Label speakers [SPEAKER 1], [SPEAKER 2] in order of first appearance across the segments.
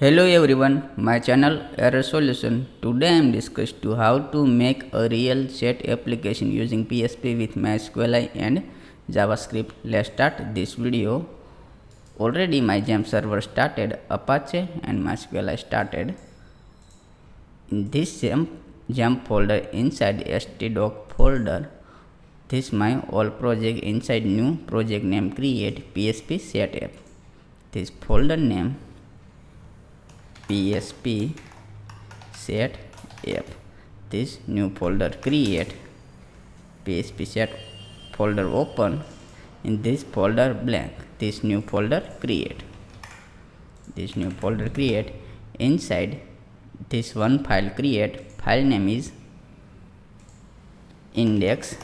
[SPEAKER 1] Hello everyone, my channel Error Solution. Today I am discussing to how to make a real chat application using PHP with MySQL and JavaScript. Let's start this video. Already my Jam server started, Apache and MySQL started. In this Jam folder inside htdoc folder, this my old project inside new project name create PHP chat app. This folder name PHP set app. This new folder create PHP set folder open. In this folder blank, this new folder create. This new folder create. Inside this one file create. File name is index.php.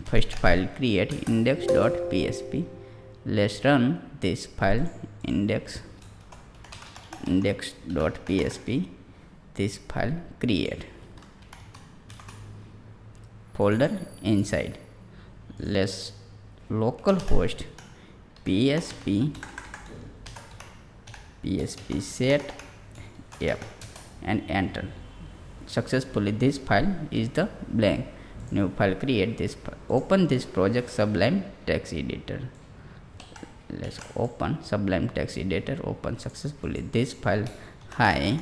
[SPEAKER 1] First file create index.php. Let's run this file index.php. This file create folder inside. Let's localhost php set app and enter. Successfully this file is the blank. New file create this file. Open this project Sublime text editor. Let's open Sublime text editor. Open successfully this file. Hi,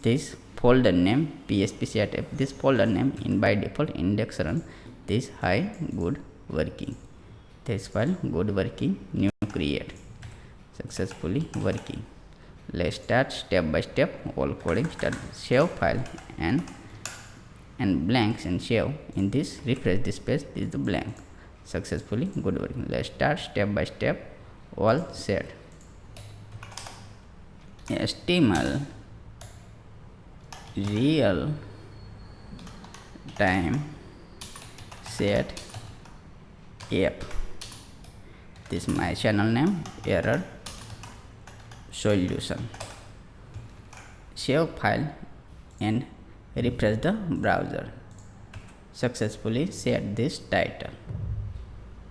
[SPEAKER 1] this folder name PHP set app. This folder name in by default index run. This hi good working. This file good working. New create successfully working. Let's start step by step. All coding start. Save file and blanks and save. In this refresh this page. This is the blank. Successfully good working. Let's start step by step. All set. HTML real time chat app. This is my channel name Error Solution. Save file and refresh the browser. Successfully set this title.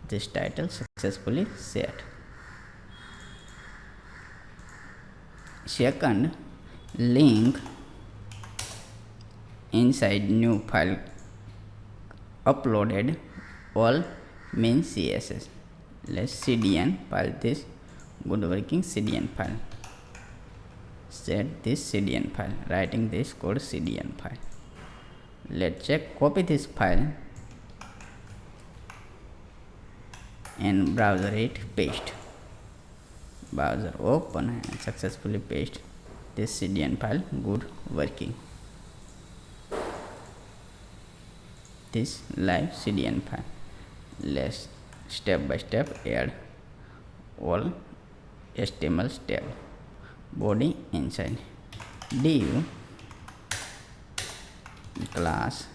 [SPEAKER 1] This title successfully set. Second link inside new file uploaded all main CSS. Let's CDN file this good working CDN file. Set this CDN file. Writing this code CDN file. Let's check. Copy this file and browser it paste. Browser open and successfully paste this CDN file good working. This live CDN file. Let's step by step add all HTML step. Body inside div class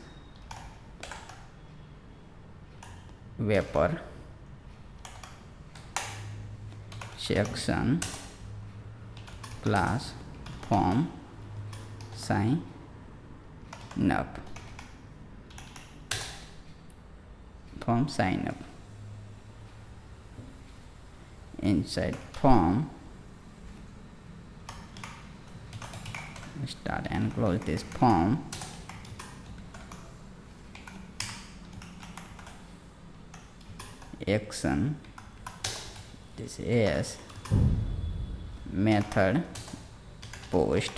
[SPEAKER 1] vapor section class form sign up. Form sign up. Inside form start and close this form. Action. This is method post.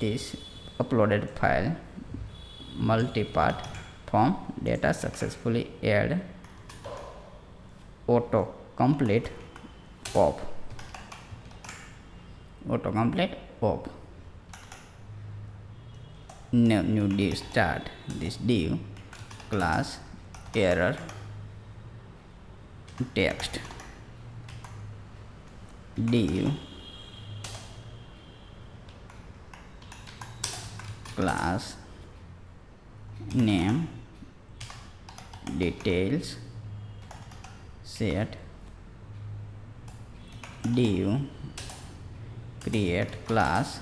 [SPEAKER 1] This uploaded file multi-part form data successfully add auto complete off. Auto complete off. New div start. This div class error text div class name details set div create class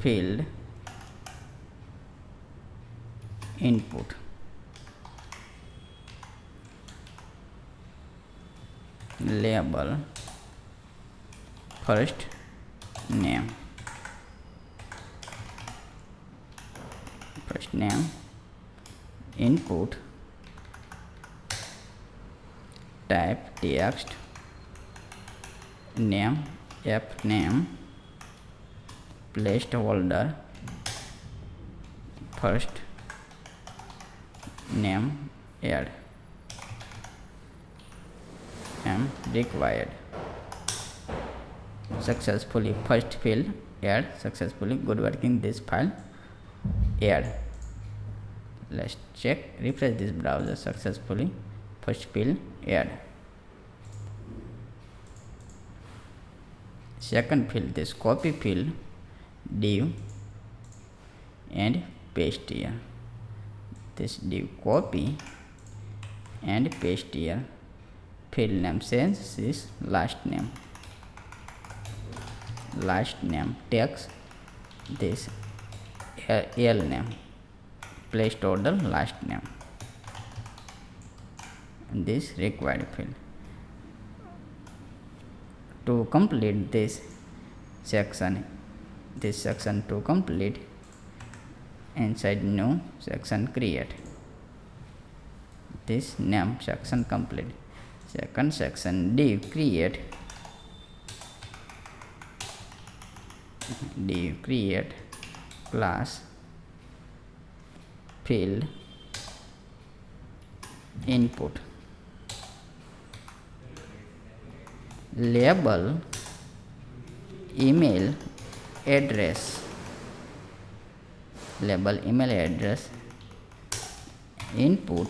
[SPEAKER 1] field input. label first name, input type text, name app name, placeholder first name add, and required. Successfully first field add successfully. Good working this file add. Let's check, refresh this browser. Successfully first field add. Second field, this copy field div and paste here. This div copy and paste here. Field name says is last name. Last name text this L name, placeholder last name, and this required field. To complete this section to complete, inside new section create. This name section complete. Second section div create class field input, label email address, input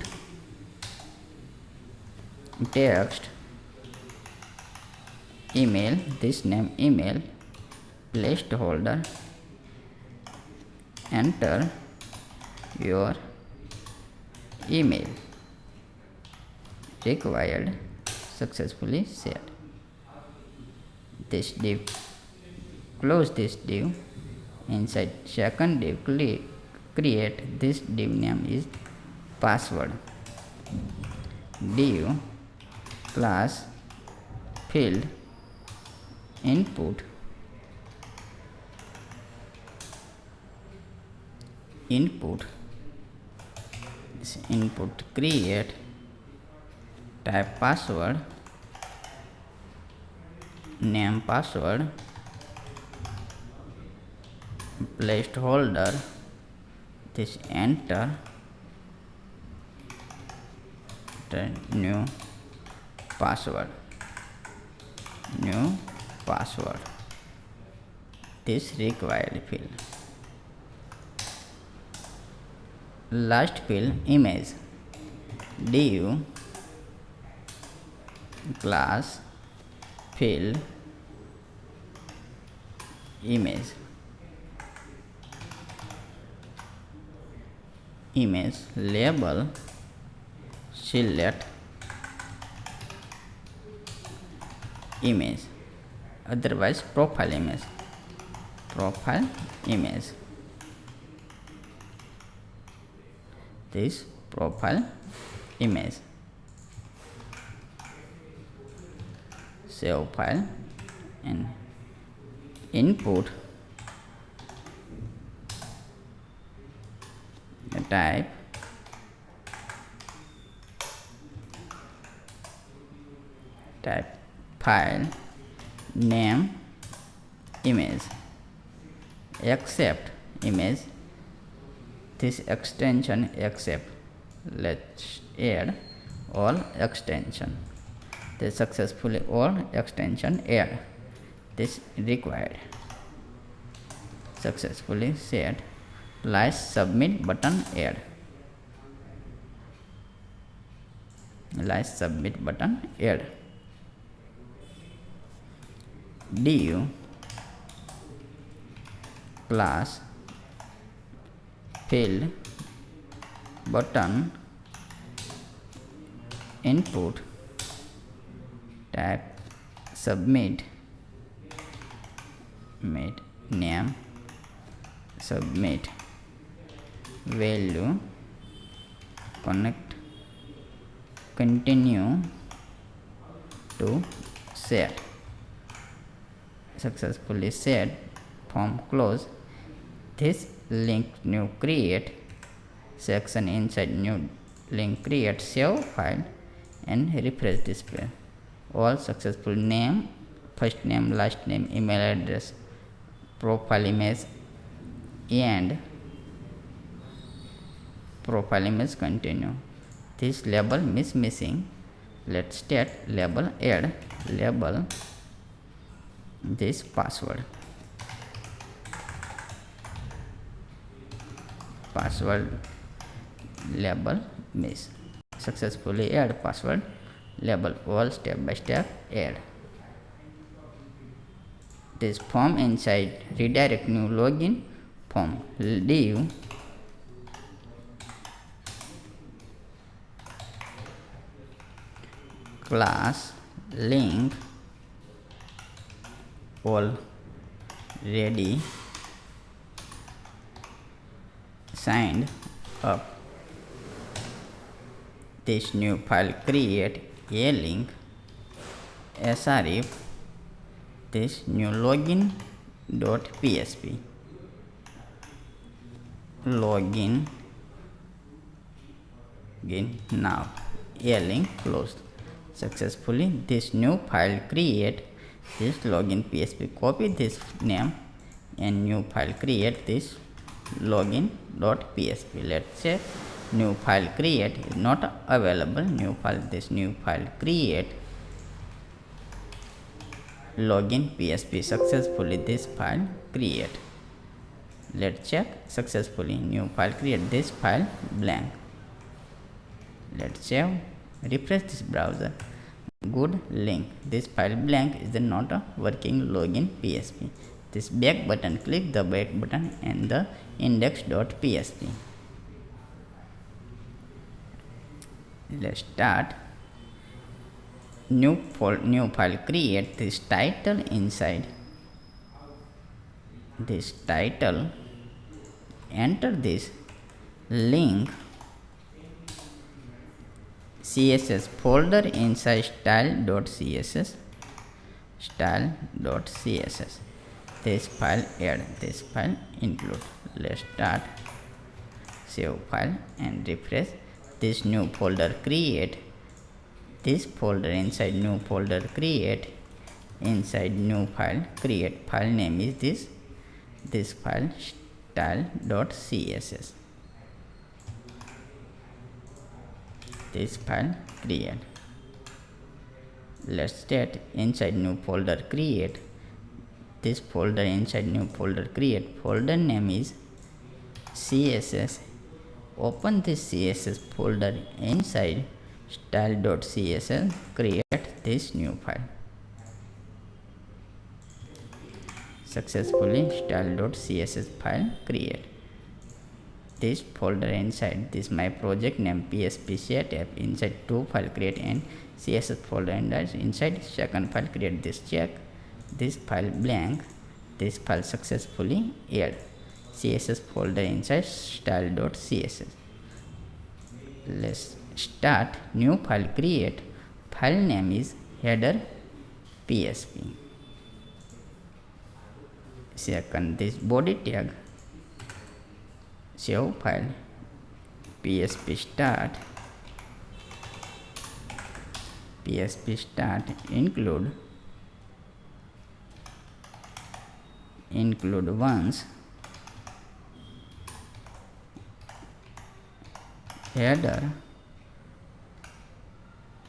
[SPEAKER 1] text email, this name email, placeholder, enter your email, required, successfully set. This div, close this div. Inside second div create this div name is password, div class field input create type password, name password, placeholder, this enter the new password, this required field. Last field image, div class field image, label select image, otherwise profile image, this profile image, save file, and input type file name image, accept image, this extension accept. Let's add all extension. This successfully all extension add, this required, successfully set. Last submit button add, div class field button input type submit, name submit, value continue to set. Successfully set. Form close. This link new create section inside new link create save file and refresh display. All successful name, first name, last name, email address, profile image and profile image continue. This label is missing. Let's state label add label this password. Password label miss. Successfully add password label. All step by step add. This form inside redirect new login form. Div class link already signed up. This new file create a link srf this new login.php login now a link closed. Successfully this new file create this login php, copy this name and new file create this login.php. Let's check. New file create is not available. New file, this new file create login php. Successfully this file create. Let's check. Successfully new file create this file blank. Let's save. Refresh this browser. Good link. This file blank is not a working login php. This back button, click the back button and the index.php. Let's start. New file create this title inside this title. Enter this link css folder inside style.css. This file add, this file include. Let's start. Save file and refresh. This new folder create. This folder inside new folder create. Inside new file create. File name is this file style.css. This file create. Let's state inside new folder create. This folder inside new folder create. Folder name is css. Open this css folder inside style.css. Create this new file. Successfully style.css file create. This folder inside this my project name PHP chat app. Inside two file create and css folder and inside second file create this check. This file blank. This file successfully add. CSS folder inside style.css. Let's start new file create. File name is header PHP. Second this body tag. Save file PHP start include once header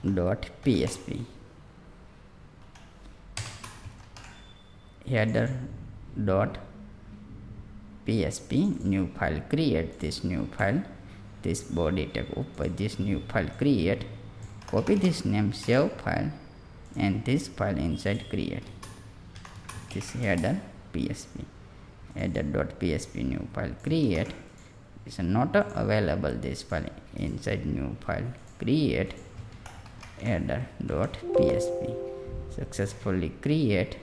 [SPEAKER 1] dot php new file create. This new file, this body tag open this new file create. Copy this name, save file and this file inside create. This header php header.php new file create is not available. This file inside new file create header.php. Successfully create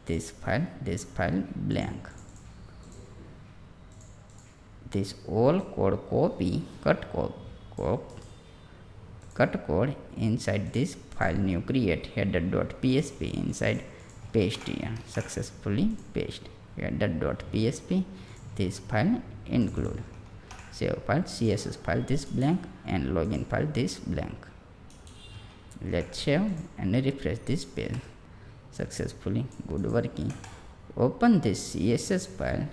[SPEAKER 1] this file blank. This all code copy cut code inside this file, new create header.php inside paste here, successfully paste header.php, this file include save file, css file this blank, and login file this blank. Let's save and refresh this page. Successfully, good working. Open this css file,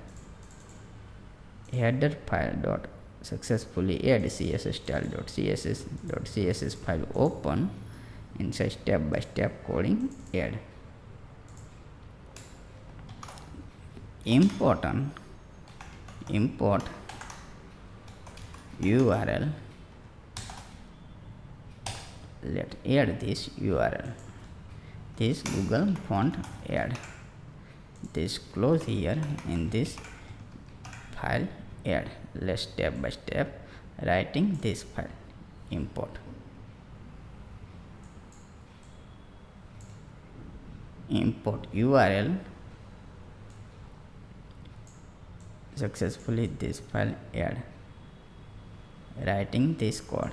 [SPEAKER 1] header file dot successfully add css style.css file, open inside step by step coding, add import URL. Let's add this URL, this Google font, add this, close here, in this file add. Let's step by step writing this file, import URL, successfully this file add, writing this code,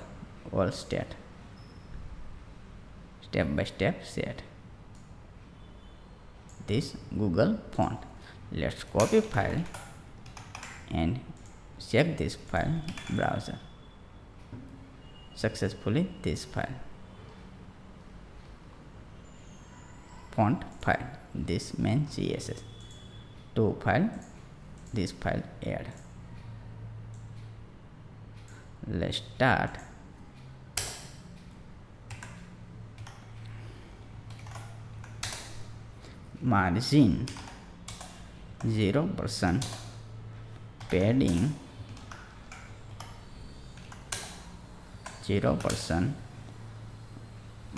[SPEAKER 1] all step by step set this Google font. Let's copy file and check this file browser, successfully this file, font file, this main css, to file, this file add. Let's start margin 0%, padding 0%,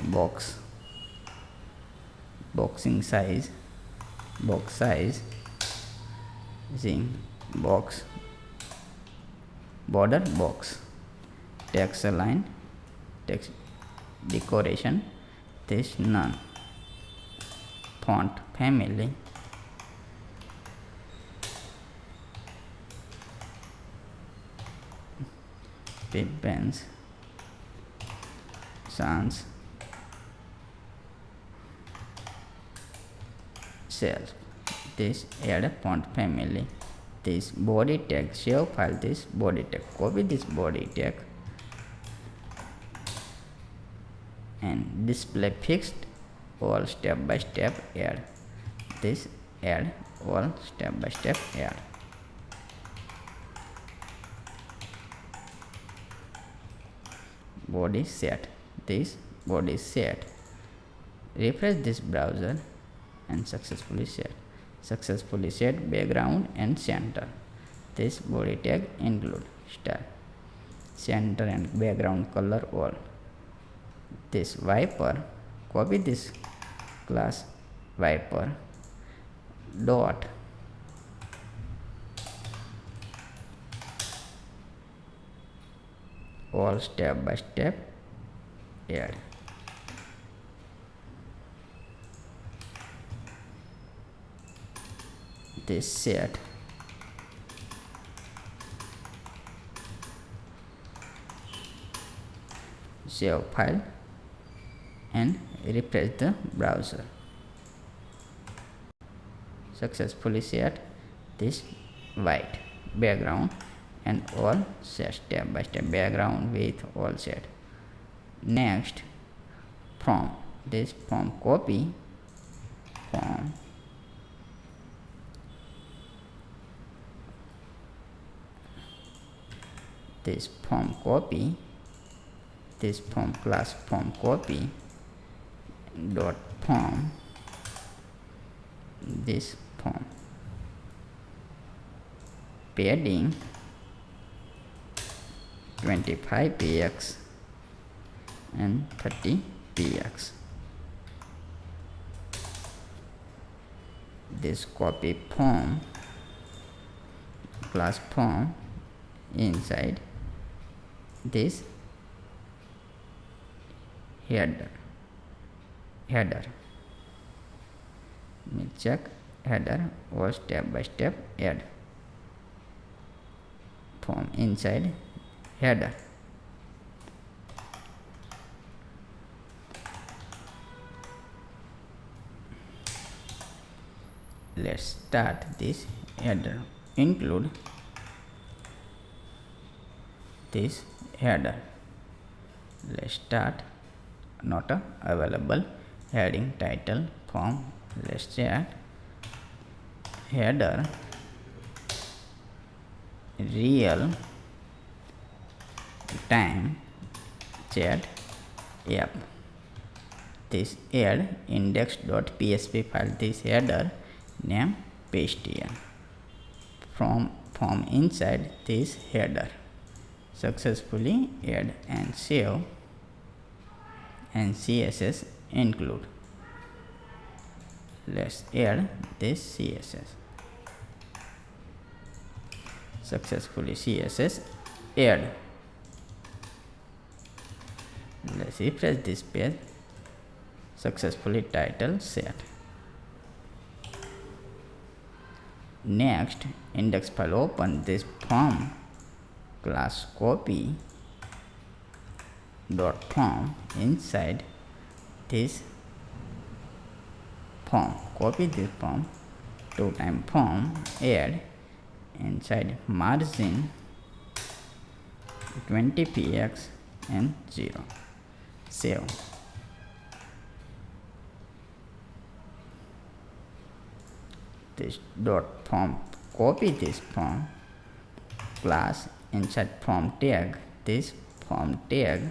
[SPEAKER 1] box size box, border box, text align, text decoration, this none, font family, Pens, sans, self, this add a font family, this body tag, save file, this body tag, copy this body tag and display fixed, all step by step add, this add, all step by step add. Body set, this body set, refresh this browser and successfully set background and center, this body tag include style, center and background color all, this wiper, copy this class wiper dot all step by step add, this set, save file and refresh the browser, successfully set this white background and all set, step by step background with all set. Next, from this form copy, form this form copy, this form class form copy dot form, this form padding 25 px and 30 px, this copy form class form inside this header, let me check header or step by step add form inside header, let's start this header, include this header. Let's start not available, heading, title, form. Let's chat header real time chat app. This add index.php file. This header name paste here from inside this header. Successfully add and save and CSS include. Let's add this CSS. Successfully CSS add. Let's refresh this page. Successfully title set. Next, index file open. This form class copy dot form inside this form. Copy this form, 2 times form, add inside margin 20 px and 0. Save. This dot form, copy this form class inside form tag. This form tag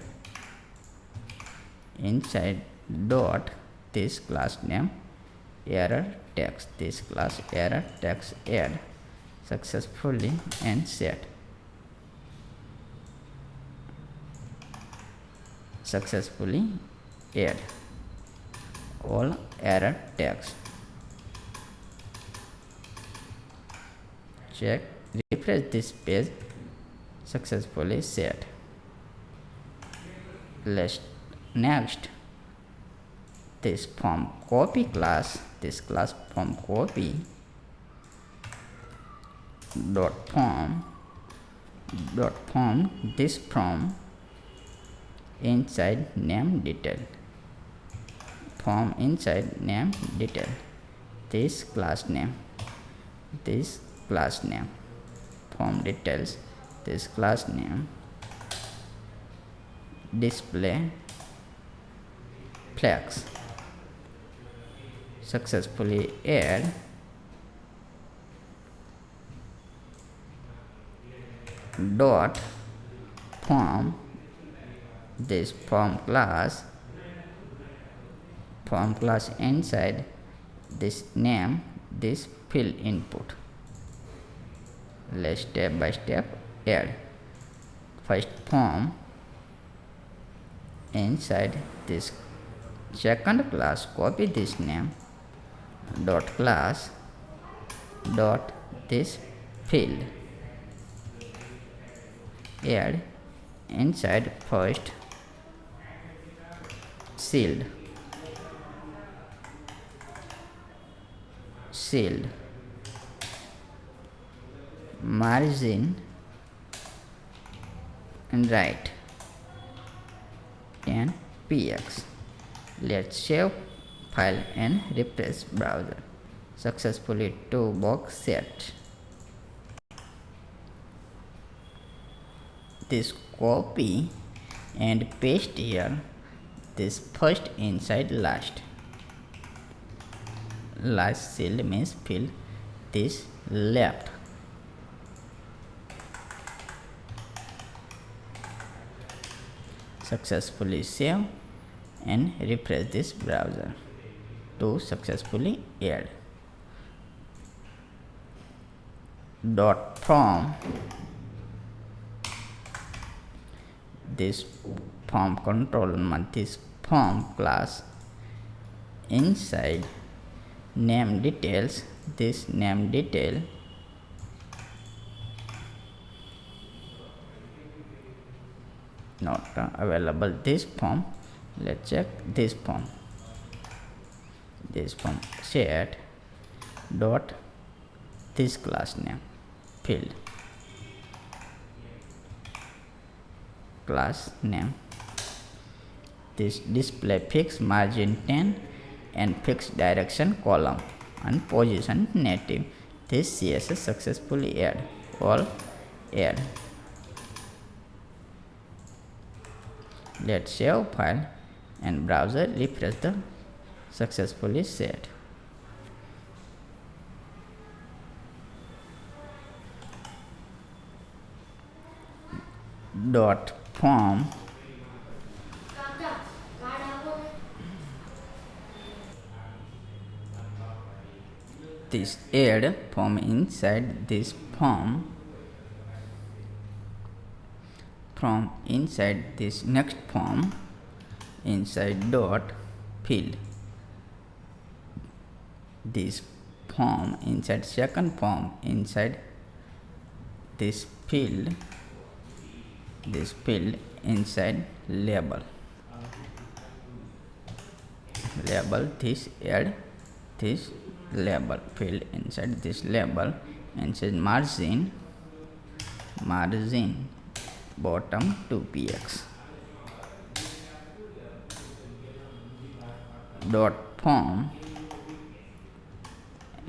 [SPEAKER 1] inside dot this class name error text. This class error text add successfully and set. Successfully add all error text. Check, refresh this page. Successfully set. Let's next this form copy class. This class form copy dot form this form inside name detail. Form inside name detail. This class name. This class name. Form details. This class name. Display flex. Successfully add dot form this form class inside this name, this field input. Let's step by step add. First form inside this second class, copy this name dot class dot this field, add inside first shield margin and right 10 px. Let's save file and refresh browser. Successfully 2 box set. This copy and paste here. This first inside last shield means fill this left. Successfully save and refresh this browser to successfully add dot form this form control this form class inside name details. This name detail not available. This form, let's check this form set dot this class name field class name. This display fixed margin 10 and fixed direction column and position native. This CSS successfully add. All add. Let's save file and browser refresh the successfully set. Dot form this add form inside this form. From inside this next form, inside dot field, this form inside second form, inside this field inside label this add this label field inside this label, inside margin bottom 2px dot form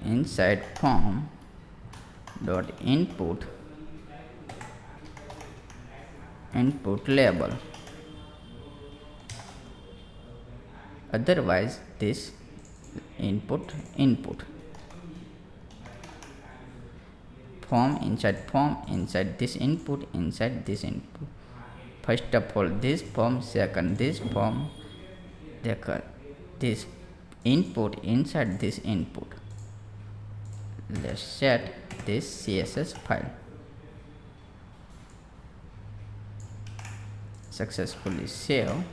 [SPEAKER 1] inside form dot input label, otherwise this input form inside this input first of all this form, second this form, this input inside this input. Let's set this CSS file. Successfully save.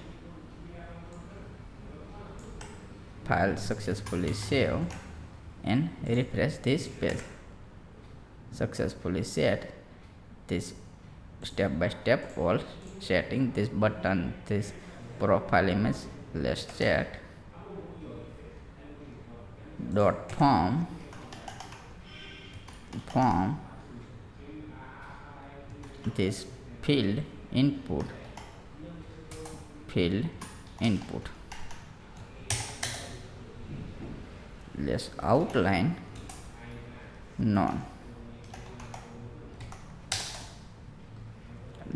[SPEAKER 1] File successfully save and refresh this page. Successfully set this step by step all setting, this button, this profile image. Let's check dot form this field input let's outline none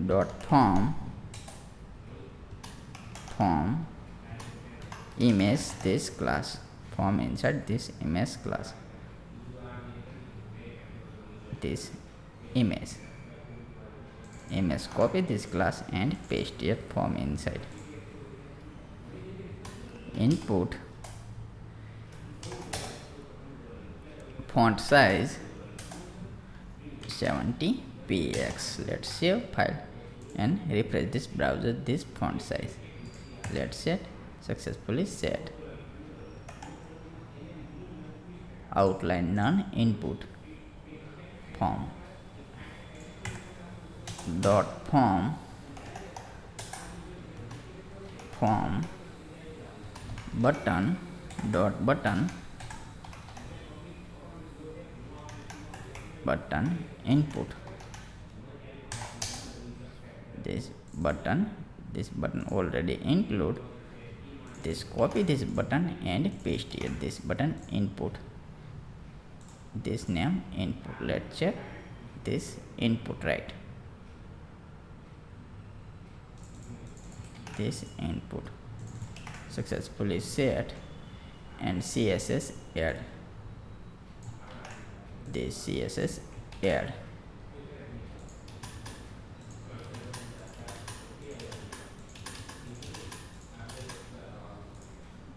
[SPEAKER 1] dot form image this class, form inside this image class, this image copy this class and paste it form inside. Input font size 70 px. Let's save file and refresh this browser, this font size. Let's set successfully set. Outline none input form dot form button dot button input this button already include this, copy this button and paste here this button input, this name input. Let's check this input right, this input successfully set and CSS add, this CSS add,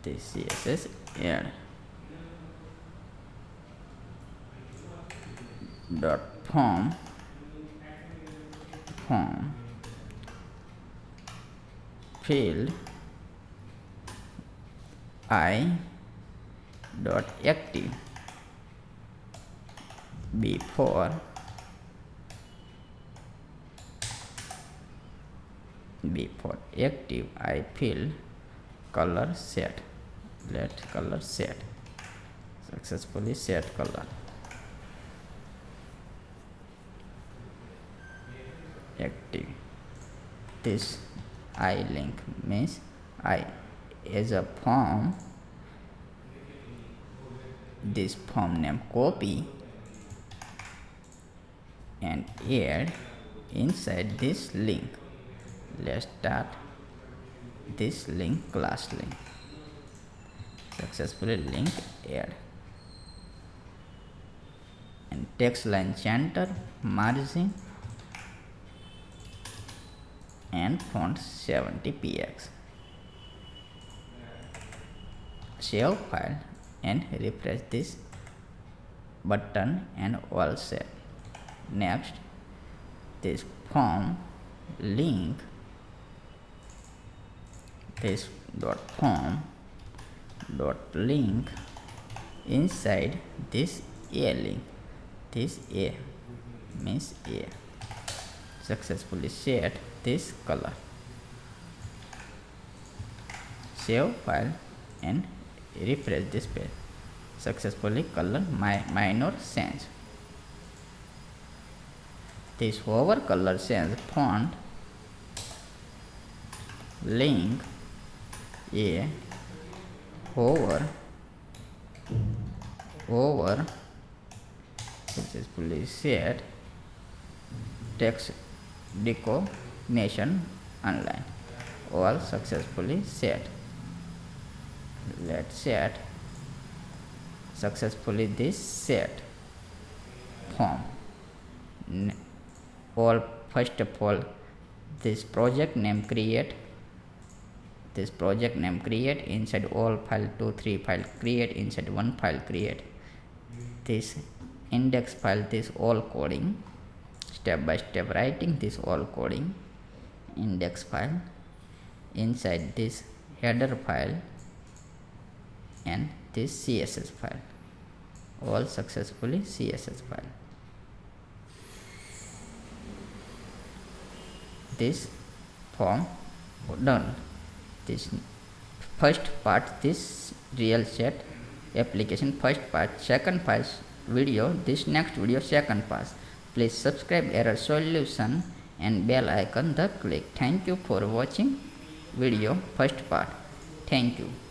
[SPEAKER 1] this CSS add dot form field I dot active before active I field color set. Let color set, successfully set color. Active, this I link means I as a form, this form name, copy and add inside this link. Let's start this link, class link. Successfully link add, and text line center, margin and font 70 px. Save file and refresh this button and all set. Next, this form link, this dot form dot link inside this a link. This a means a. Successfully set this color. Save file and refresh this page. Successfully color minor change. This hover color change font link a hover successfully set text decoration online. All successfully set. Let's set successfully this set form. All first of all, this project name create inside all file 2 3 file create inside one file create. This index file, this all coding, step by step writing this all coding. Index file inside this header file and this css file. All successfully css file. This form done. This first part, this real chat application first part. Second part video, this next video second part. Please subscribe error solution and bell icon the click. Thank you for watching video first part. Thank you.